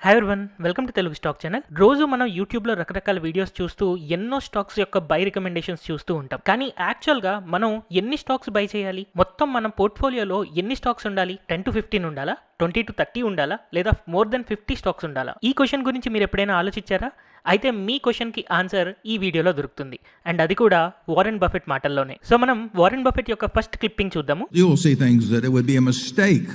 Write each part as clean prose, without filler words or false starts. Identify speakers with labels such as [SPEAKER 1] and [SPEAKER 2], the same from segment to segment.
[SPEAKER 1] Hi everyone, welcome to Telugu stock channel. రోజు మనం యూట్యూబ్లో రకరకాల వీడియోస్ చూస్తూ ఎన్నో స్టాక్స్ యొక్క బై రికమెండేషన్స్ చూస్తూ ఉంటాం. కానీ యాక్చువల్గా మనం ఎన్ని స్టాక్స్ బై చేయాలి, మొత్తం మన పోర్ట్ఫోలియోలో ఎన్ని స్టాక్స్ ఉండాలి? 10 to 15 ఉండాలా, 20 to 30 ఉండాలా, లేదా మోర్ దెన్ 50 స్టాక్స్ ఉండాలా? ఈ క్వశ్చన్ గురించి మీరు ఎప్పుడైనా ఆలోచించారా? అయితే మీ క్వశ్చన్కి ఆన్సర్ ఈ వీడియోలో దొరుకుతుంది, అండ్ అది కూడా వారెన్ బఫెట్ మాటల్లోనే. సో మనం వారెన్ బఫెట్ యొక్క ఫస్ట్ క్లిప్పింగ్ చూద్దాము.
[SPEAKER 2] You will see things that it would be a mistake.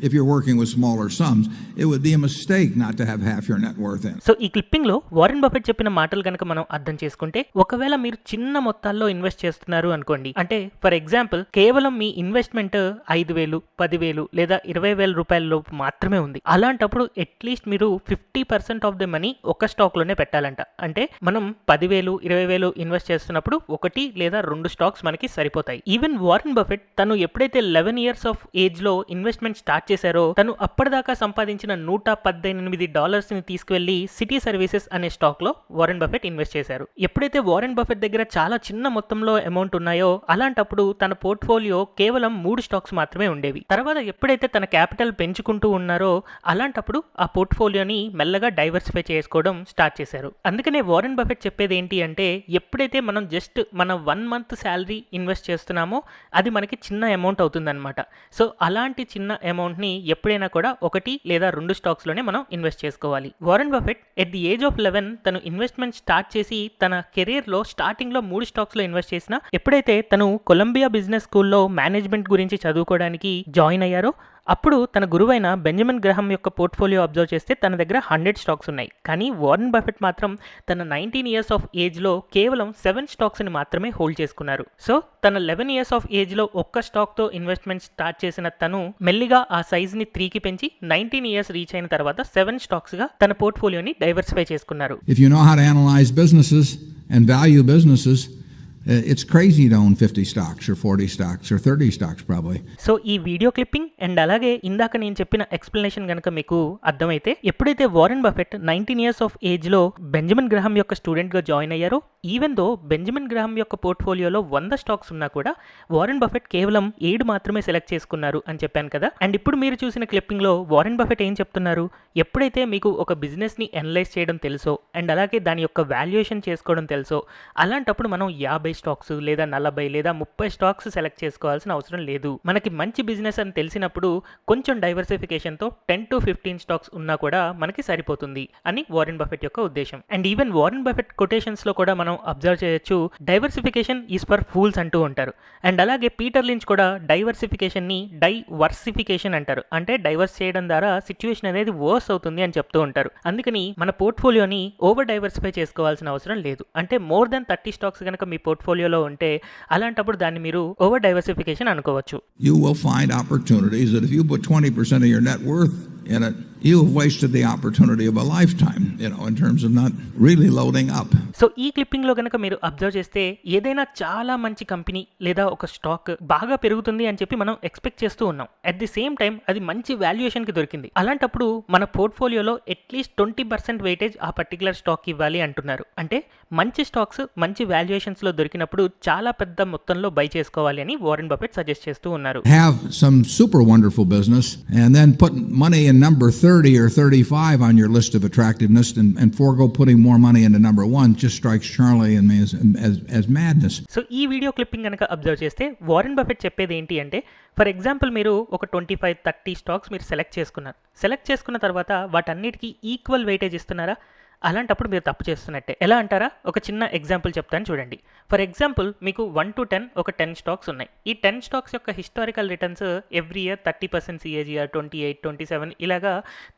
[SPEAKER 2] If you're working with smaller sums, it would be a mistake not to have half your net worth in.
[SPEAKER 1] So ఈ clipping లో Warren Buffett చెప్పిన మాటలు కనుక మనం అర్థం చేసుకుంటే, ఒకవేళ మీరు చిన్న మొత్తాల్లో ఇన్వెస్ట్ చేస్తున్నారు అనుకోండి, అంటే ఫర్ ఎగ్జాంపుల్ కేవలం మీ ఇన్వెస్ట్మెంట్ 5,000, 10,000 లేదా 20,000 రూపాయల లోపు మాత్రమే ఉంది. అలాంటప్పుడు అట్లీస్ట్ మీరు 50% ఆఫ్ ది మనీ ఒక స్టాక్ లోనే పెట్టాలంట. అంటే మనం 10,000, 20,000 ఇన్వెస్ట్ చేస్తున్నప్పుడు 1 లేదా 2 స్టాక్స్ మనకి సరిపోతాయి. ఈవెన్ వారెన్ బఫెట్ తను ఎప్పుడైతే 11 years ఆఫ్ ఏజ్ లో ఇన్వెస్ట్మెంట్ స్టార్ట్ చేశారో, తను అప్పటిదాకా సంపాదించిన $118 ని తీసుకువెళ్లి సిటీ సర్వీసెస్ అనే స్టాక్ లో వారెన్ బఫెట్ ఇన్వెస్ట్ చేశారు. ఎప్పుడైతే వారెన్ బఫెట్ దగ్గర చాలా చిన్న మొత్తంలో అమౌంట్ ఉన్నాయో, అలాంటప్పుడు తన పోర్ట్ఫోలియో కేవలం 3 స్టాక్స్ మాత్రమే ఉండేవి. తర్వాత ఎప్పుడైతే తన క్యాపిటల్ పెంచుకుంటూ ఉన్నారో, అలాంటప్పుడు ఆ పోర్ట్ఫోలియోని మెల్లగా డైవర్సిఫై చేసుకోవడం స్టార్ట్ చేశారు. అందుకనే వారెన్ బఫెట్ చెప్పేది ఏంటి అంటే, ఎప్పుడైతే మనం జస్ట్ మన 1 month శాలరీ ఇన్వెస్ట్ చేస్తున్నామో అది మనకి చిన్న అమౌంట్ అవుతుందన్నమాట. సో అలాంటి చిన్న అమౌంట్ ని ఎప్పుడైనా కూడా 1 లేదా 2 స్టాక్స్ లోనే మనం ఇన్వెస్ట్ చేసుకోవాలి. Warren Buffett at the age of 11 తను ఇన్వెస్ట్మెంట్ స్టార్ట్ చేసి తన కెరీర్ లో స్టార్టింగ్ లో 3 స్టాక్స్ లో ఇన్వెస్ట్ చేసిన, ఎప్పుడైతే తను కొలంబియా బిజినెస్ స్కూల్లో మేనేజ్మెంట్ గురించి చదువుకోవడానికి జాయిన్ అయ్యారో, అప్పుడు తన గురువైన బెంజమిన్ గ్రహం యొక్క పోర్ట్ఫోలియో అబ్జర్వ్ చేస్తే తన దగ్గర 100 స్టాక్స్ ఉన్నాయి. కానీ వారెన్ బఫెట్ మాత్రం తన 19 years ఆఫ్ ఏజ్ లో కేవలం 7 స్టాక్స్ ని మాత్రమే హోల్డ్ చేసుకున్నారు. సో తన 11 years ఆఫ్ ఏజ్ లో ఒక్క స్టాక్ తో ఇన్వెస్ట్మెంట్ స్టార్ట్ చేసిన తను మెల్లిగా ఆ సైజ్ ని 3కి పెంచి 19 years రీచ్ అయిన తర్వాత 7 స్టాక్స్ గా తన పోర్ట్ఫోలియోని డైవర్సిఫై చేసుకున్నారు.
[SPEAKER 2] If you know how to analyze businesses and value businesses, it's crazy to own 50 stocks or 40 stocks or 30 stocks probably.
[SPEAKER 1] So ఈ వీడియో క్లిప్పింగ్ అండ్ అలాగే ఇందాక నేను చెప్పిన ఎక్స్ప్లెనేషన్ కనుక మీకు అర్థమైతే, ఎప్పుడైతే Warren Buffett 19 years of age లో బెంజమిన్ గ్రహం యొక్క స్టూడెంట్ గా జాయిన్ అయ్యారో, ఈవెన్ దో బెంజమిన్ గ్రహం యొక్క పోర్ట్ఫోలియోలో 100 స్టాక్స్ ఉన్నా కూడా వారెన్ బఫెట్ కేవలం 7 మాత్రమే సెలెక్ట్ చేసుకున్నారు అని చెప్పాను కదా. అండ్ ఇప్పుడు మీరు చూసిన క్లిప్పింగ్ లో వారెన్ బఫెట్ ఏం చెప్తున్నారు, ఎప్పుడైతే మీకు ఒక బిజినెస్ ని అనలైజ్ చేయడం తెలుసో అండ్ అలాగే దాని యొక్క వాల్యుయేషన్ చేసుకోవడం తెలుసో, అలాంటప్పుడు మనం 50 స్టాక్స్ లేదా 40 లేదా 30 స్టాక్స్ సెలెక్ట్ చేసుకోవాల్సిన అవసరం లేదు. మనకి మంచి బిజినెస్ అని తెలిసినప్పుడు కొంచెం డైవర్సిఫికేషన్ తో 10 to 15 స్టాక్స్ ఉన్నా కూడా మనకి సరిపోతుంది అని వారెన్ బఫెట్ యొక్క ఉద్దేశం. And even Warren Buffett quotations లో కూడా మనం అబ్జర్వ్ చేయొచ్చు, డైవర్సిఫికేషన్ ఈజ్ ఫర్ ఫూల్స్ అంటూ ఉంటారు. అండ్ అలాగే పీటర్ లించ్ కూడా డైవర్సిఫికేషన్ ని డైవర్సిఫికేషన్ అంటారు. అంటే డైవర్స్ చేయడం ద్వారా సిచ్యువేషన్ అనేది వర్స్ అవుతుంది అని చెప్తూ ఉంటారు. అందుకని మన పోర్ట్ఫోలియోని ఓవర్ డైవర్సిఫై చేసుకోవాల్సిన అవసరం లేదు. అంటే మోర్ దెన్ 30 స్టాక్స్ కనుక మీ పోర్ట్ఫోలియోలో ఉంటే, అలాంటప్పుడు దాన్ని మీరు ఓవర్ డైవర్సిఫికేషన్ అనుకోవచ్చు.
[SPEAKER 2] You will find opportunities that if you put 20% of your net worth in it, you have wasted the opportunity of a lifetime, in terms of not really loading up.
[SPEAKER 1] So ఈ clipping లో కనుక మీరు observe చేస్తే, ఏదైనా చాలా మంచి company లేదా ఒక స్టాక్ బాగా పెరుగుతుంది అని చెప్పి మనం ఎక్స్పెక్ట్ చేస్తూ ఉన్నాం. అట్ ది సేమ్ టైం అది మంచి వాల్యుయేషన్ కి దొరికింది. అలాంటప్పుడు మన పోర్ట్ఫోలియోలో అట్లీస్ట్ 20% వెయిటేజ్ ఆ పర్టికులర్ స్టాక్ ఇవ్వాలి అంటున్నారు. అంటే మంచి స్టాక్స్ మంచి వాల్యుయేషన్స్ లో దొరికినప్పుడు చాలా పెద్ద మొత్తంలో బై చేసుకోవాలి అని వారెన్ బఫెట్ సజెస్ట్ చేస్తూ ఉన్నారు.
[SPEAKER 2] Have some super wonderful business and then put money in number 30 or 35 on your list of attractiveness and forego putting more money into number 1 just strikes Charlie and me as madness.
[SPEAKER 1] So ఈ video clipping కనుక observe చేస్తే Warren Buffett చెప్పేది ఏంటి అంటే, for example మీరు ఒక 25-30 stocks మీరు select చేసుకున్నారు. సెలెక్ట్ చేసుకున్న తర్వాత వాటన్నిటికీ ఈక్వల్ వెయిటేజ్ ఇస్తున్నారా? అలాంటప్పుడు మీరు తప్పు చేస్తున్నట్టే. ఎలా అంటారా? ఒక చిన్న ఎగ్జాంపుల్ చెప్తాను చూడండి. ఫర్ ఎగ్జాంపుల్ మీకు 1 to 10 ఒక 10 స్టాక్స్ ఉన్నాయి. ఈ 10 స్టాక్స్ యొక్క historical returns every year 30% CAGR, 28, 27 ఇలాగా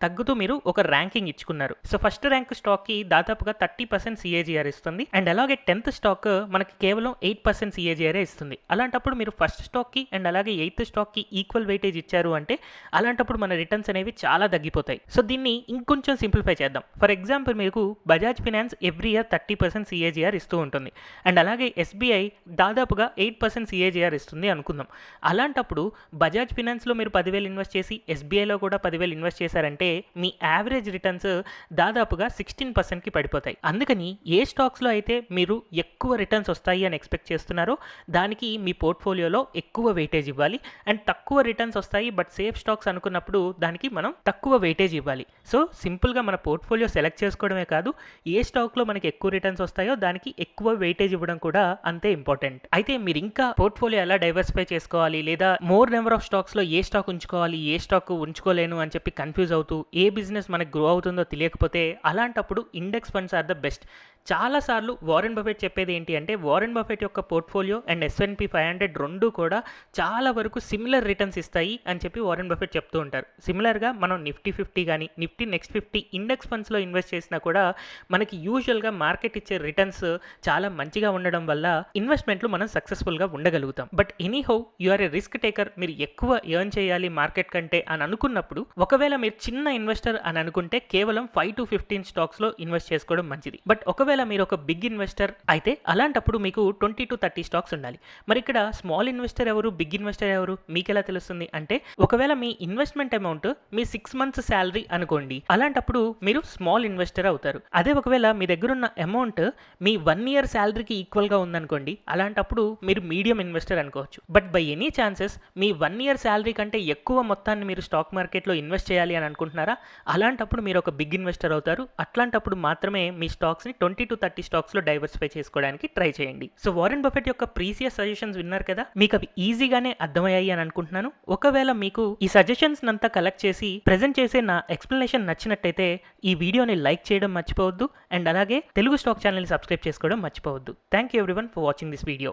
[SPEAKER 1] తగ్గుతూ మీరు ఒక ర్యాంకింగ్ ఇచ్చుకున్నారు. సో ఫస్ట్ ర్యాంక్ స్టాక్ కి దాదాపుగా 30% CAGR ఇస్తుంది. అండ్ అలాగే 10th స్టాక్ మనకి కేవలం 8% CAGR ఇస్తుంది. అలాంటప్పుడు మీరు ఫస్ట్ స్టాక్ కి అండ్ అలాగే 8th స్టాక్ కి ఈక్వల్ వెయిటేజ్ ఇచ్చారు అంటే, అలాంటప్పుడు మన రిటర్న్స్ అనేవి చాలా తగ్గిపోతాయి. సో దీన్ని ఇంకొంచెం సింప్లిఫై చేద్దాం. ఫర్ ఎగ్జాంపుల్ మీరు పోర్ట్ఫోలియోకు Bajaj finance every year 30% CAGR ఇస్తూ ఉంటుంది. అండ్ అలాగే ఎస్బీఐ దాదాపుగా 8% సిఏజీఆర్ ఇస్తుంది అనుకుందాం. అలాంటప్పుడు బజాజ్ ఫినాన్స్లో మీరు 10,000 ఇన్వెస్ట్ చేసి ఎస్బీఐలో కూడా 10,000 ఇన్వెస్ట్ చేశారంటే మీ యావరేజ్ రిటర్న్స్ దాదాపుగా 16%కి పడిపోతాయి. అందుకని ఏ స్టాక్స్లో అయితే మీరు ఎక్కువ రిటర్న్స్ వస్తాయి అని ఎక్స్పెక్ట్ చేస్తున్నారో దానికి మీ పోర్ట్ఫోలియోలో ఎక్కువ వెయిటేజ్ ఇవ్వాలి. అండ్ తక్కువ రిటర్న్స్ వస్తాయి బట్ సేఫ్ స్టాక్స్ అనుకున్నప్పుడు దానికి మనం తక్కువ వెయిటేజ్ ఇవ్వాలి. సో సింపుల్గా మన పోర్ట్ఫోలియో సెలెక్ట్ చేసుకోవడమే కాదు, ఏ స్టాక్లో మనకి ఎక్కువ రిటర్న్స్ వస్తాయో దానికి ఎక్కువ వెయిటేజ్ ఇవ్వడం కూడా అంతే ఇంపార్టెంట్. అయితే మీరు ఇంకా పోర్ట్ఫోలియో ఎలా డైవర్సిఫై చేసుకోవాలి లేదా మోర్ నెంబర్ ఆఫ్ స్టాక్స్లో ఏ స్టాక్ ఉంచుకోవాలి ఏ స్టాక్ ఉంచుకోలేను అని చెప్పి కన్ఫ్యూజ్ అవుతూ ఏ బిజినెస్ మనకు గ్రో అవుతుందో తెలియకపోతే అలాంటప్పుడు index funds are the best. చాలాసార్లు వారెన్ బఫెట్ చెప్పేది ఏంటి అంటే వారెన్ బఫెట్ యొక్క పోర్ట్ఫోలియో అండ్ S&P 500 రెండు కూడా చాలా వరకు సిమిలర్ రిటర్న్స్ ఇస్తాయి అని చెప్పి వారెన్ బఫెట్ చెప్తూ ఉంటారు. సిమిలర్గా మనం నిఫ్టీ 50 కానీ నిఫ్టీ నెక్స్ట్ 50 ఇండెక్స్ ఫండ్స్లో ఇన్వెస్ట్ చేసినా కూడా మనకి యూజువల్గా మార్కెట్ ఇచ్చే రిటర్న్స్ చాలా మంచిగా ఉండడం వల్ల ఇన్వెస్ట్మెంట్లు మనం సక్సెస్ఫుల్గా ఉండగలుగుతాం. But anyhow you are a risk taker, మీరు ఎక్కువ ఎర్న్ చేయాలి మార్కెట్ కంటే అని అనుకున్నప్పుడు ఒకవేళ మీరు చిన్న ఇన్వెస్టర్ అని అనుకుంటే కేవలం 5 to 15 స్టాక్స్లో ఇన్వెస్ట్ చేసుకోవడం మంచిది. బట్ ఒకవేళ మీరు ఒక బిగ్ ఇన్వెస్టర్ అయితే అలాంటప్పుడు మీకు 20 to 30 స్టాక్స్ ఉండాలి. మరి ఇక్కడ స్మాల్ ఇన్వెస్టర్ ఎవరు బిగ్ ఇన్వెస్టర్ ఎవరు మీకు ఎలా తెలుస్తుంది అంటే ఒకవేళ మీ ఇన్వెస్ట్మెంట్ అమౌంట్ మీ 6 months శాలరీ అనుకోండి, అలాంటప్పుడు మీరు స్మాల్ ఇన్వెస్టర్ అవుతారు. అదే ఒకవేళ మీ దగ్గర ఉన్న అమౌంట్ మీ 1 year శాలరీకి ఈక్వల్గా ఉందనుకోండి, అలాంటప్పుడు మీరు మీడియం ఇన్వెస్టర్ అనుకోవచ్చు. But by any chances me 1 year salary కంటే ఎక్కువ మొత్తాన్ని మీరు స్టాక్ మార్కెట్లో ఇన్వెస్ట్ చేయాలి అని అనుకుంటున్నారా, అలాంటప్పుడు మీరు ఒక బిగ్ ఇన్వెస్టర్ అవుతారు. అట్లాంటప్పుడు మాత్రమే మీ స్టాక్స్ని 20 to 30 స్టాక్స్లో డైవర్సిఫై చేసుకోవడానికి ట్రై చేయండి. సో వారెన్ బఫెట్ యొక్క ప్రీసియస్ సజెషన్స్ విన్నారు కదా, మీకు అవి ఈజీగానే అర్థమయ్యాయి అని అనుకుంటున్నాను. ఒకవేళ మీకు ఈ సజెషన్స్ అంతా కలెక్ట్ చేసి ప్రెజెంట్ చేసే నా ఎక్స్ప్లెనేషన్ నచ్చినట్టయితే ఈ వీడియోని లైక్ చేయడం మర్చిపోవద్దు. అండ్ అలాగే తెలుగు స్టాక్ ఛానల్ని సబ్స్క్రైబ్ చేసుకోవడం మర్చిపోవద్దు. Thank you everyone for watching this video.